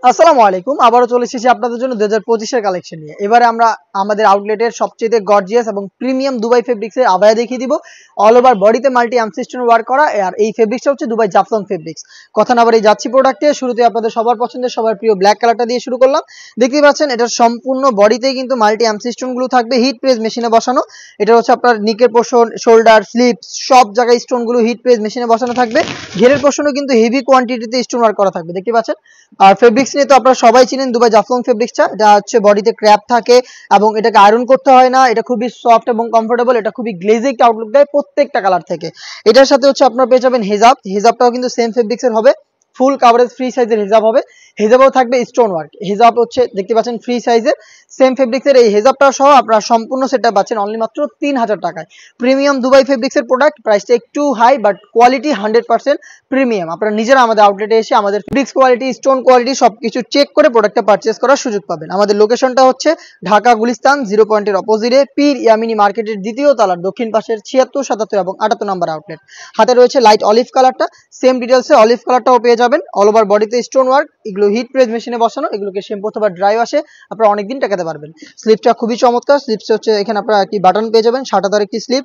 আসসালামু আলাইকুম। আবারও চলে এসেছি আপনাদের জন্য 2025 এর কালেকশন নিয়ে। এবারে আমরা আমাদের আউটলেটের সবচেয়ে গর্জিয়াস এবং প্রিমিয়াম দুবাই ফেব্রিক্সের আবায়া দেখিয়ে দিব। অল ওভার বডিতে মাল্টি আমসিস্টন ওয়ার্ক করা, আর এই ফেব্রিক্সটা হচ্ছে দুবাই জাফলং ফেব্রিক্স। কথা না বাড়িয়ে যাচ্ছি প্রোডাক্টে। শুরুতে আপনাদের সবার পছন্দের, সবার প্রিয় ব্ল্যাক কালারটা দিয়ে শুরু করলাম। দেখতেই পাচ্ছেন এটার সম্পূর্ণ বডিতেই কিন্তু মাল্টি আমসিস্টন গুলো থাকবে হিট প্রেস মেশিনে বসানো। এটা হচ্ছে আপনার নিকের পোর্শন, শোল্ডার, স্লিপস সব জায়গায় স্টোন গুলো হিট প্রেস মেশিনে বসানো থাকবে। ঘেরের পোর্শনও কিন্তু হেভি কোয়ান্টিটিতে স্টোন ওয়ার্ক করা থাকবে, দেখতে পাচ্ছেন। আর ফেব্রিক্স নিয়ে তো আপনারা সবাই চিনেন দুবাই জাফলং ফেব্রিক্সটা। এটা হচ্ছে বডিতে ক্র্যাপ থাকে এবং এটাকে আয়রন করতে হয় না। এটা খুবই সফট এবং কমফোর্টেবল। এটা খুবই গ্লেজি একটা আউটলুক দেয় প্রত্যেকটা কালার থেকে। এটার সাথে হচ্ছে আপনারা পেয়ে যাবেন হিজাব। হিজাবটাও কিন্তু সেম ফেব্রিক্সের হবে, ফুল কাভারেজ ফ্রি সাইজের হিজাব হবে। হিজাবও থাকবে স্টোন ওয়ার্ক। হিজাব হচ্ছে দেখতে পাচ্ছেন ফ্রি সাইজের, সেম ফেব্রিক্সের এই হিজাবটা সহ আপনারা সম্পূর্ণ সেটটা পাচ্ছেন অনলি মাত্র 3000 টাকায়। প্রিমিয়াম দুবাই ফেব্রিক্সের প্রোডাক্ট, প্রাইসটা একটু হাই বাট কোয়ালিটি 100% প্রিমিয়াম। আপনারা নিজেরা আমাদের আউটলেটে এসে আমাদের ফেব্রিক্স কোয়ালিটি, স্টোন কোয়ালিটি সবকিছু চেক করে প্রোডাক্টটা পারচেজ করার সুযোগ পাবেন। আমাদের লোকেশনটা হচ্ছে ঢাকা গুলিস্তান 0 পয়েন্টের অপোজিটে পীর ইয়ামিনী মার্কেটের দ্বিতীয় তলার দক্ষিণ পাশের 76, 77 এবং 78 নম্বর আউটলেট। হাতে রয়েছে লাইট অলিভ কালারটা, সেম ডিটেলসে অলিভ কালারটাও পেয়ে যাবেন। অল ওভার বডিতে স্টোন ওয়ার্ক, এগুলো হিট প্রেস মেশিনে বসানো, এগুলোকে শ্যাম্পু অথবা ড্রাই ওয়াশে আপনারা অনেকদিন টাকাতে পারবেন। স্লিপটা খুবই চমৎকার। স্লিপস হচ্ছে এখানে আপনারা একটি বাটন পেয়ে যাবেন, সাদাদার একটি স্লিপ।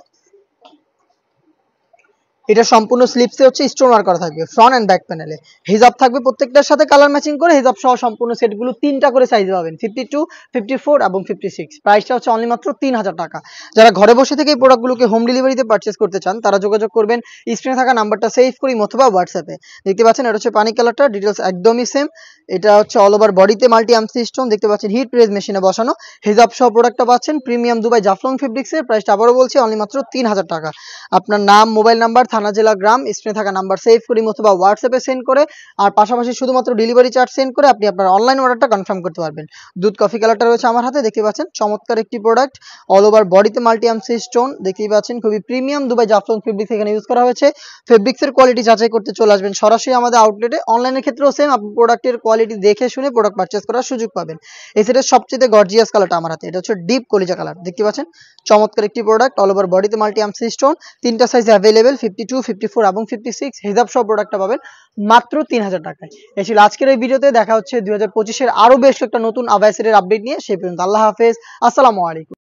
এটা সম্পূর্ণ স্লিপসে হচ্ছে স্টোন ওয়ার্ক করা থাকবে ফ্রন্ট এন্ড ব্যাক প্যানেলে। হিজাব থাকবে প্রত্যেকটার সাথে কালার ম্যাচিং করে। হিজাব সহ সম্পূর্ণ সেটগুলো 3টা করে সাইজ পাবেন, 52, 54 এবং 56। প্রাইসটা হচ্ছে অনলি মাত্র 3000 টাকা। যারা ঘরে বসে থেকে এই প্রোডাক্টগুলোকে হোম ডেলিভারিতে পারচেজ করতে চান তারা যোগাযোগ করবেন স্ক্রিনে থাকা নাম্বারটা সেভ করি অথবা হোয়াটসঅ্যাপে। দেখতে পাচ্ছেন এটা হচ্ছে পানি কালারটা, ডিটেলস একদমই সেম। এটা হচ্ছে অল ওভার বডিতে মাল্টি আমসি স্টোন, দেখতে পাচ্ছেন হিট প্রেস মেশিনে বসানো। হিজাব সহ প্রোডাক্টটা পাচ্ছেন প্রিমিয়াম দুবাই জাফলং ফেব্রিক্সের। প্রাইসটা আবারও বলছি অনলি মাত্র 3000 টাকা। আপনার নাম, মোবাইল নাম্বার, থানা, জেলা, গ্রাম স্ক্রিনে থাকা নাম্বার সেভ করি অথবা হোয়াটসঅ্যাপে সেন্ড করে, আর পাশাপাশি শুধুমাত্র ডেলিভারি চার্জ সেন্ড করে আপনি আপনার অনলাইন অর্ডারটা কনফার্ম করতে পারবেন। দুধ কফি কালারটা রয়েছে আমার হাতে, দেখতে পাচ্ছেন চমৎকার একটি প্রোডাক্ট। অল ওভার বডিতে মাল্টি আমসি স্টোন, দেখতেই পাচ্ছেন খুবই প্রিমিয়াম দুবাই জাফলং ফেব্রিক্স এখানে ইউজ করা হয়েছে। ফেব্রিক্সের কোয়ালিটি যাচাই করতে চলে আসবেন সরাসরি আমাদের আউটলেটে। অনলাইনের ক্ষেত্রেও সেম, আপনি প্রোডাক্টের কোয়ালিটি দেখে শুনে প্রোডাক্ট পারচেজ করার সুযোগ পাবেন। এই সেটের সবচেয়ে গর্জিয়াস কালারটা আমার হাতে, এটা হচ্ছে ডিপ কলিজা কালার, দেখতে পাচ্ছেন চমৎকার একটি প্রোডাক্ট। অল ওভার বডিতে মাল্টি আমসি স্টোন, 3টা সাইজ অ্যাভেলেবেল, 52, 54 এবং 56। হিজাব সব প্রোডাক্টটা পাবেন মাত্র 3000 টাকায়। এই ছিল আজকের এই ভিডিওতে। দেখা হচ্ছে 2025 এর আরো বেশ একটা নতুন আবায়া সেটের আপডেট নিয়ে। সেই পর্যন্ত আল্লাহ হাফেজ, আসসালামু আলাইকুম।